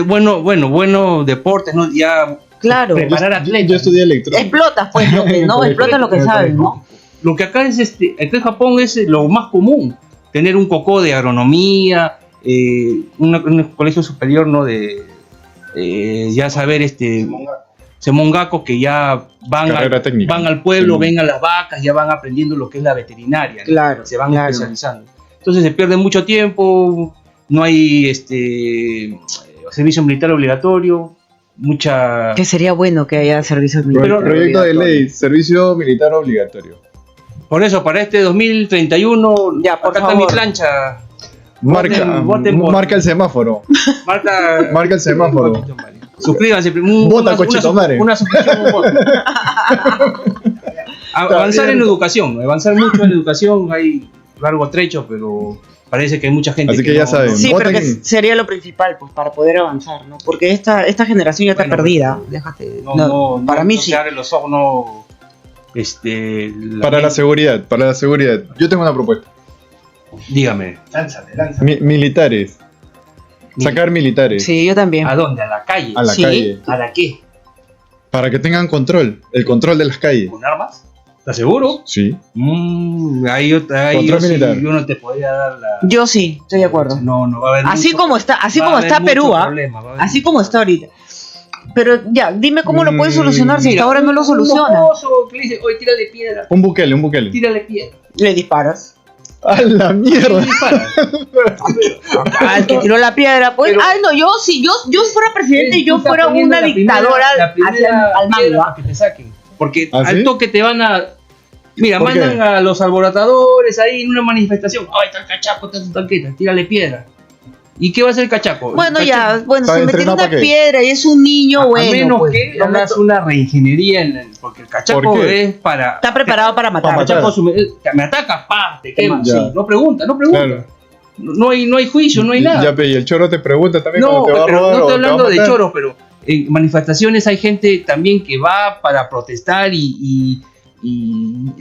bueno, deportes, ¿no? Ya Claro. preparar atletas. Yo estudié electrónica. Explotas, pues, lo que, ¿no? Explotas lo que sabes, ¿no? Lo que acá es acá en Japón es lo más común, tener un cocó de agronomía, un colegio superior, ¿no? De ya saber semongaco que ya Carrera técnica. van al pueblo, Sí. ven a las vacas, ya van aprendiendo lo que es la veterinaria, ¿no? Claro, Se van claro. especializando. Entonces se pierde mucho tiempo, no hay servicio militar obligatorio, mucha... Que sería bueno que haya servicios militares. Proyecto de ley, servicio militar obligatorio. Por eso, para este 2031, Ya, por acá está mi favor. plancha. Marca, Voten por- marca el semáforo. Marca el semáforo. Suscríbanse. Vota, cochito madre. Una suscripción, un voto. Avanzar bien. en educación, avanzar mucho en educación, hay largo trecho, pero parece que hay mucha gente Así que ya saben. Sí, pero Voten- que sería lo principal, pues, para poder avanzar, ¿no? Porque esta generación ya está Bueno, perdida. Déjate. Para mí sí. Se abre los ojos, no. Para la seguridad, para la seguridad. Yo tengo una propuesta. Dígame. Militares. Sacar militares Sí, yo también. ¿A dónde? ¿A la calle? a la Sí. calle. ¿A la qué? Para que tengan control. El control de las calles. ¿Con armas? ¿Estás seguro? Sí. Ahí yo Control militar. yo no te podría dar la. Yo sí, estoy de acuerdo. No va a haber. Así mucho- como está, va a haber mucho Perú, ¿ah? problema, va a haber Así mucho- como está ahorita. Pero ya, dime cómo lo puedes solucionar si Mira, hasta ahora no lo un soluciona. mocoso que le dice, oye, tírale piedra. Un Bukele. Tírale piedra. Le disparas. ¡A la mierda! Dispara. Al que tiró la piedra, pues. Pero- Ay, no, yo si yo fuera presidente y yo Tú estás fuera poniendo una la primera- dictadora la primera hacia al piedra mando. para que te saquen. Porque ¿Ah, al sí? toque te van a. Mira, ¿Por mandan qué? a los alborotadores ahí en una manifestación. Ay, está el cachaco, está su tanqueta, tírale piedra. ¿Y qué va a hacer el cachaco? Bueno, El ya, cachaco, bueno, ¿Está si me tira entrenado una para qué? piedra y es un niño, a bueno. menos pues, que lo hagas meto- una reingeniería porque el cachaco ¿Por qué? es para. está preparado para matar. Para matar. Cachaco me ataca, pa, te quema. Ya. Sí, no pregunta. Claro. No hay juicio, no hay nada. Ya, pe, y el choro te pregunta también No, cuando te va a pero robar no o estoy te va a hablando de matar. choros, pero en manifestaciones hay gente también que va para protestar y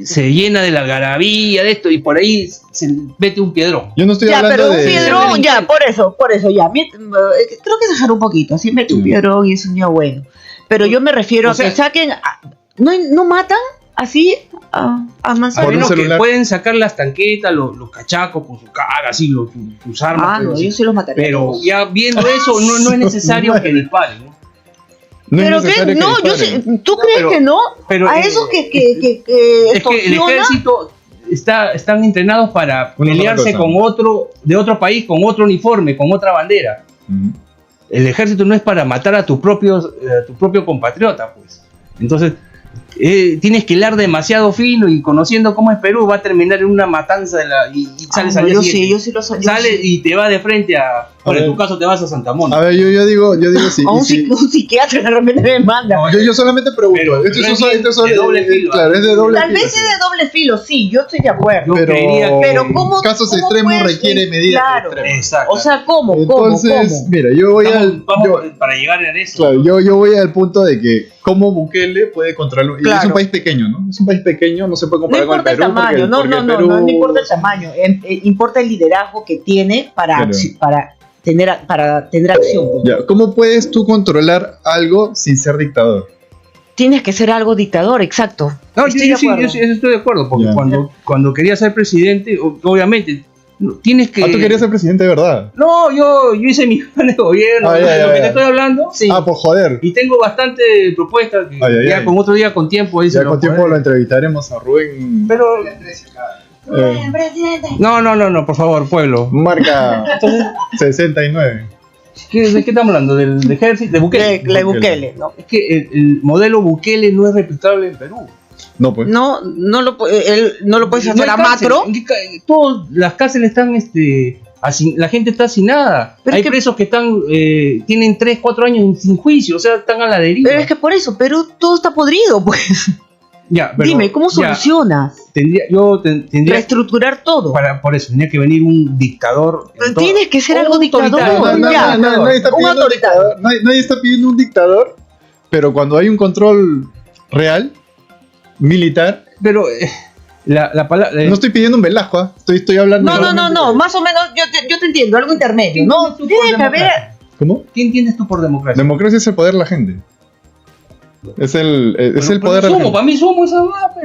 se llena de la algarabía de esto y por ahí se mete un piedrón. Yo no estoy Ya, hablando pero un de... piedrón, ya, por eso, ya. Creo que dejar un poquito. Así mete un Sí. piedrón y es un niño bueno. Pero yo me refiero O a que sea- saquen. ¿No matan así a A mansalva? Por un menos que celular. pueden sacar las tanquetas, los cachacos con su cara, así, sus armas. Ah, pero, no, sí. yo sí los mataría. Pero ya viendo eso, no es necesario que disparen, ¿no? No es Pero que necesario no, yo disparen. sé, ¿tú crees pero- que no? pero, a eh, esos que es que el extorsionan, ejército están entrenados para Una pelearse sola cosa. con otro, de otro país, con otro uniforme, con otra bandera. Ujú. El ejército no es para matar a tu propio compatriota, pues. Entonces, tienes que hilar demasiado fino y conociendo cómo es Perú, va a terminar en una matanza y sales Ah, al no, día yo siguiente. sí, yo sí lo soy. Sale y te va de frente por ver. en tu caso te vas a Santa A Mónica. ver, yo digo sí. A un, sí. un psiquiatra de repente me manda. No, Yo solamente pregunto. Pero esto es es de doble filo. Claro, es de doble Tal filo. vez sí. es de doble filo, sí, yo estoy de acuerdo. Yo creería que- Pero ¿cómo? Casos cómo extremos puedes- requiere medidas Claro. extremas. Exacto. O sea, ¿cómo? Entonces, mira, yo voy Vamos para llegar a eso. Claro, yo voy al punto de que cómo Bukele puede controlar. Y es Claro. un país pequeño, ¿no? Es un país pequeño, no se puede No comparar con el importa el Perú. tamaño, porque- no, porque no, el no, Perú- no importa el tamaño, importa el liderazgo que tiene Claro. para tener acción. pues. Ya, ¿cómo puedes tú controlar algo sin ser dictador? Tienes que ser algo dictador, exacto. No, Estoy de yo sí acuerdo. estoy de acuerdo, porque Ya. cuando quería ser presidente, obviamente, tienes que... Ah, tú querías ser presidente de verdad. No, yo hice mi plan de gobierno, Ah, ya, de ya, lo que ya. te estoy hablando, Sí. Ah, por joder. y tengo bastante propuestas que Ay, ay, ya ay. con otro día con tiempo ahí se Ya lo con tiempo podré- lo entrevistaremos a Rubén. Pero, eh, no, por favor, pueblo. marca 69. ¿De qué estamos hablando? ¿Del ejército? ¿De Bukele? Le Bukele, ¿no? Es que el modelo Bukele no es replicable en Perú. No, pues. No, él no lo puedes hacer No a hay cárcel. macro. ¿En qué todas las cárceles están, la gente está hacinada. Pero Hay es que- presos que están, tienen 3, 4 años sin juicio, o sea, están a la deriva. Pero es que por eso, Perú todo está podrido, pues. Ya, pero Dime, ¿cómo ya, solucionas? tendría, Reestructurar todo. por eso, tendría que venir un dictador. Pero tienes que ser Un algo dictador. autoritario. Ya, Nadie está un pidiendo un autoritario. dictador. Nadie está pidiendo un dictador, pero cuando hay un control real, militar, Pero la palabra... no estoy pidiendo un Velasco, ¿ah? estoy hablando. No, solamente de- más o menos yo te entiendo, algo intermedio. No, tiene que haber. ¿Cómo? ¿Qué entiendes tú por democracia? Democracia es el poder de la gente. Es el poder de la sumo, gente. para mí sumo esa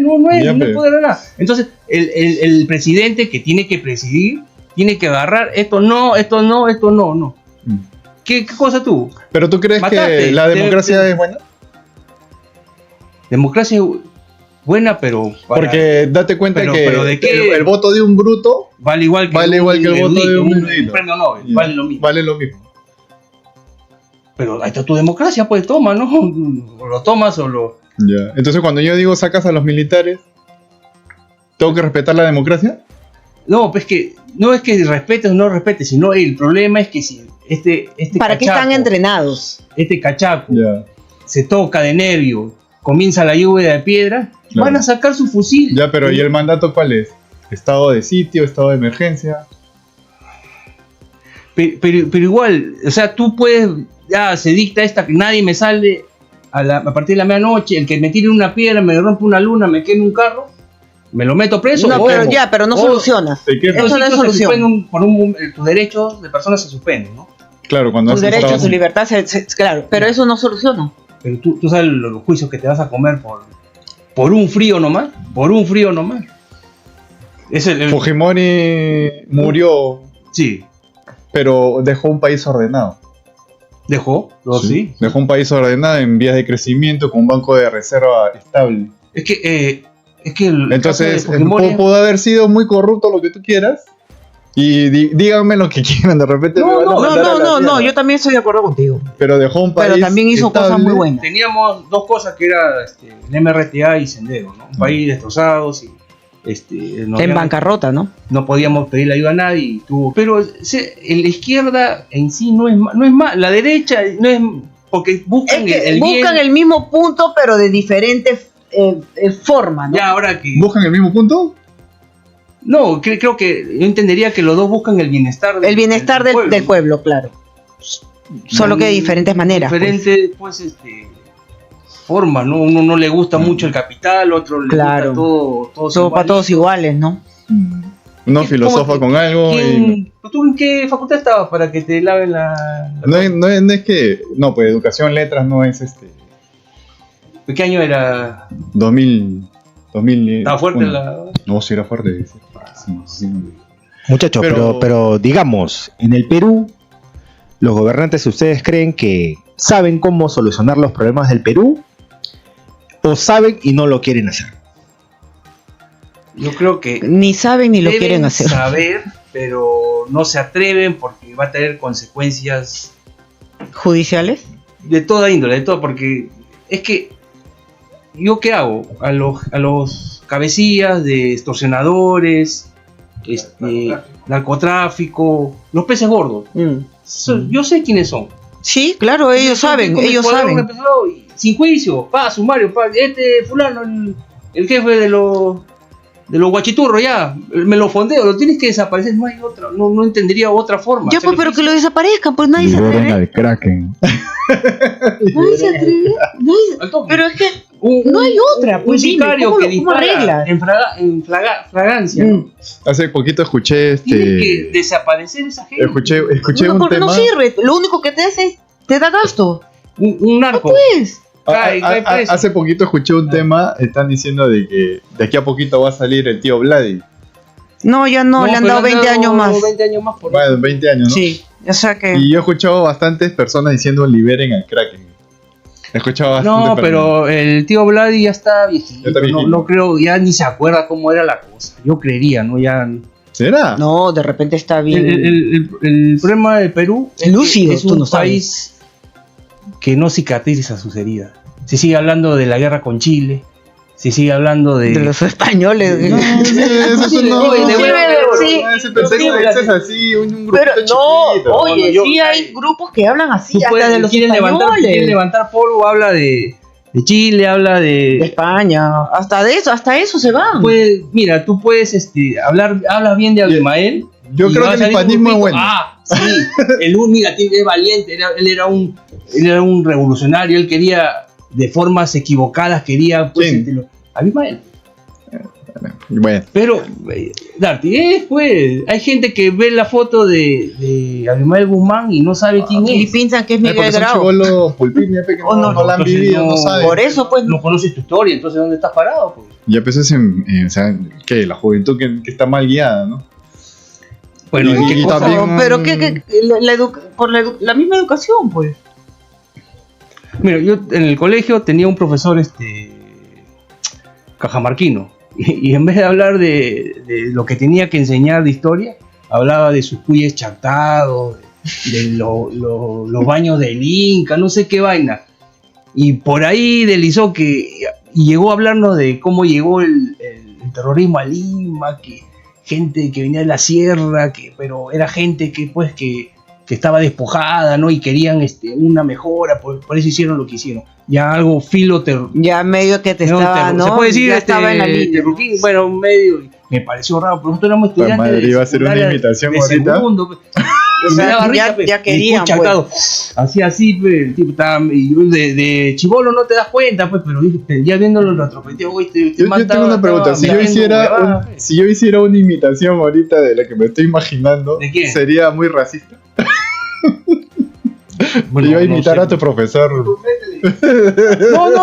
no es, Ya, no pe. es poder de nada. Entonces, el presidente que tiene que presidir, tiene que agarrar esto no. Mm. ¿Qué cosa tú? Pero tú crees Mataste, que la democracia es buena? Democracia buena, pero Porque date cuenta pero- que pero ¿de qué? el voto de un bruto vale igual que vale igual que el voto de un erudito. premio Nobel, vale lo mismo. Vale lo mismo. Pero ahí está tu democracia, pues toma, ¿no? O lo tomas o lo... Ya. Entonces cuando yo digo sacas a los militares, ¿tengo que respetar la democracia? No, pues que no es que respetes o no respetes, sino el problema es que si este ¿Para qué cachaco, están entrenados? este cachaco Ya. se toca de nervio comienza la lluvia de piedra, Claro. van a sacar su fusil. Ya, pero ¿y el mandato cuál es? ¿Estado de sitio, estado de emergencia? Pero igual, o sea, tú puedes, ya se dicta esta que nadie me sale a partir de la medianoche, el que me tire una piedra, me rompe una luna, me queme un carro, me lo meto preso. No, o- pero no o- solucionas. ¿De qué? Eso no es se solución. suspenden tus derechos de personas se suspenden, ¿no? Claro, cuando Tus haces derechos, trabajo. tu libertad, claro, pero eso no soluciona. Pero tú sabes los juicios que te vas a comer por un frío nomás, Es Fujimori murió, sí, pero dejó un país ordenado. dejó, sí. Dejó un país ordenado en vías de crecimiento con un banco de reserva estable. Es que el Entonces, caso de Fujimori- pudo haber sido muy corrupto lo que tú quieras. Y díganme lo que quieran, de repente me van a mandar a la mierda. yo también estoy de acuerdo contigo. Pero dejó un país Pero también hizo estable. cosas muy buenas. teníamos dos cosas que era el MRTA y Sendero, ¿no? Un país destrozados y En bancarrota, ¿no? no podíamos pedirle ayuda a nadie y pero en la izquierda en sí no es mal, la derecha no es porque buscan Es que el buscan bien. el mismo punto, pero de diferentes formas, ¿no? Ya ahora que ¿Buscan el mismo punto? no, creo que yo entendería que los dos buscan el bienestar El bienestar del pueblo, claro. Solo que de diferentes maneras. pues. diferentes formas, ¿no? Uno no le gusta mucho el capital, otro le Claro. gusta todo Todo para todos iguales, ¿no? Uno filosofa ¿Cómo con algo y... ¿Tú en qué facultad estabas para que te laven la... No es que... No, pues educación, letras no es ¿Qué año era? 2000... ¿Estaba fuerte la...? No, sí era fuerte. Sí. Muchachos, pero digamos, en el Perú, los gobernantes, ¿ustedes creen que saben cómo solucionar los problemas del Perú? ¿O saben y no lo quieren hacer? Yo creo que Ni saben ni lo deben quieren hacer. saber, pero no se atreven porque va a tener consecuencias ¿Judiciales? de toda índole, de todo, porque es que ¿yo qué hago? A los cabecillas de extorsionadores, narcotráfico, los peces gordos. Yo sé quiénes son. Sí, claro, ellos saben, Con el ellos poder saben. empezó y sin juicio, sumario, fulano, el jefe de los guachiturros, ya, me lo fondeo, lo tienes que desaparecer, no hay otra, no entendería otra forma. Ya, pues, pero que lo desaparezcan, pues nadie se atreve. al Kraken. Nadie se atreve. Al toque. Pero es que Un- no hay otra, un pues dime, sicario ¿cómo que lo- cómo dispara arreglas? en fragancia, ¿no? Hace poquito escuché Tiene que desaparecer esa gente. Escuché No, un porque tema. no sirve. Lo único que te hace es te da gasto. Un narco. Pues. Cae preso. Hace poquito escuché un tema, están diciendo de que de aquí a poquito va a salir el tío Vladi. No, ya no, le han pero dado 20 años más. 20 años más por Bueno, 20 años, ¿no? Sí, o sea que. Y yo he escuchado bastantes personas diciendo liberen al Kraken. He escuchado bastante. No, pero el tío Vladi ya está viejito. Ya está viejito. No creo, ya ni se acuerda cómo era la cosa. Yo creería, ¿no? Ya. ¿Será? No, de repente está bien. El problema del Perú es Lúcido, que es tú un no sabes. país que no cicatriza sus heridas. Se sigue hablando de la guerra con Chile. Se sigue hablando de. De los españoles. No, sí, eso no. Sí, sí, Ese pretexto es así, un grupito Pero no, chiquito. oye, yo- sí hay grupos que hablan así, Tú hasta puedes- de los quieren españoles. levantar polvo, habla de Chile, habla De España, hasta eso se van. Pues, mira, tú puedes hablas bien de Abimael. Yo y creo va a que el salir un hispanismo es grupito, bueno. Sí, mira, es valiente, él era un revolucionario, él quería, de formas equivocadas, quería, pues, ¿Quién? Abimael. Bueno, Pero, Darty, pues, hay gente que ve la foto de Abimael Guzmán y no sabe quién Y es. piensan que es porque Miguel son Grau. chibolos pulpines, que O no la han entonces vivido, no saben. Por eso, pues. No conoces tu historia, entonces ¿dónde estás parado? Pues? Ya pues o sea, que la juventud que está mal guiada, ¿no? Bueno, Y- ¿en qué y cosa? también- Pero que por la misma educación, pues. Mira, yo en el colegio tenía un profesor cajamarquino y en vez de hablar de lo que tenía que enseñar de historia, hablaba de sus cuyes chartados, de los baños del Inca, no sé qué vaina. Y por ahí deslizó y llegó a hablarnos de cómo llegó el terrorismo a Lima, que gente que venía de la sierra, pero era gente que que estaba despojada, ¿no? Y querían una mejora, por eso hicieron lo que hicieron. Ya algo Ya medio que te estaba, ¿no? Se puede decir, ya estaba en la línea. terruquín, bueno, medio, me pareció raro, pero nosotros éramos estudiantes madre, de iba a ser una secundaria imitación de ahorita. segundo, pues. O sea, Me daba ya- risa, pues. ya querían, Y, pucha, pues. claro, así, pues, el tipo estaba, y yo de chibolo no te das cuenta, pues, pero dije, ya viéndolo en retrospectiva, güey, Yo tengo una pregunta. Si yo hiciera una imitación ahorita de la que me estoy imaginando, ¿De quién? ¿sería muy racista? Yo iba a imitar a tu profesor.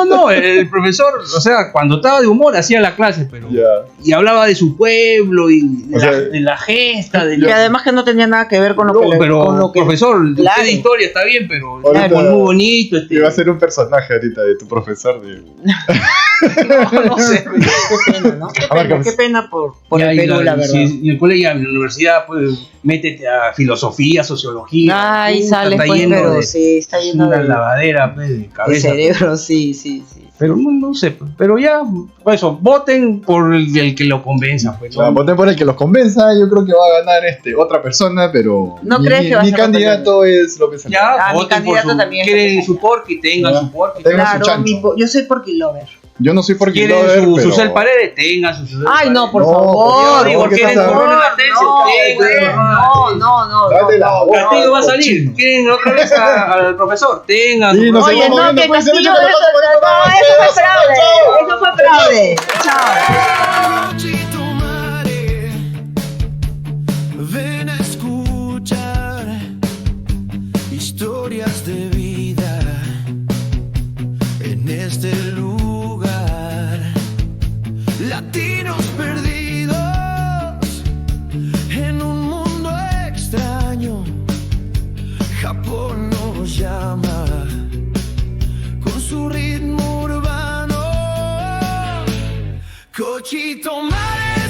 No, el profesor, o sea, cuando estaba de humor hacía la clase, pero Ya. y hablaba de su pueblo y de, O sea, de la gesta, de Y además que no tenía nada que ver con lo No, que le- pero con lo que profesor, claro. usted de historia está bien, pero Ahorita- es muy bonito. Iba a ser un personaje ahorita de tu profesor. no sé. Qué pena, ¿no? Qué A ver, pena, ¿qué qué pena por Ya, el Perú, la verdad. Si en el colegio, en la universidad, pues métete a filosofía, sociología. Ay, puta, sale está pues, lleno pero de, sí, está es lleno una de lavadera pues, de cabeza. cerebro, sí. Pero no sé, pues, pero ya, pues, eso, voten por el que lo convenza. Pues, ¿no? Voté por el que los convenza. Yo creo que va a ganar otra persona, pero ¿No crees que va a mi ser candidato es López Aliaga. Ya, Ah, mi voten por candidato su, también es quieren López su porqui, tengan Ya. su porqui. Tengan su Claro, chancho. yo soy porky lover. Yo no soy por Quieren su cel paredes, tengan su cel Ay, no, por No, favor. por digo, favor, quieren ¿qué estás correr hablando? la tesis, No. Date la boca. Castillo va a salir. ¿Quieren otra vez al profesor? Tengan. Sí, su no sé Oye, cómo no, viene, que pues, Castillo, se me echa eso fue fraude. Eso fue fraude. Chao. Cochito mare, ven a escuchar historias de vida en este lugar. Latinos perdidos en un mundo extraño. Japón nos llama con su ritmo urbano. Cochito mare,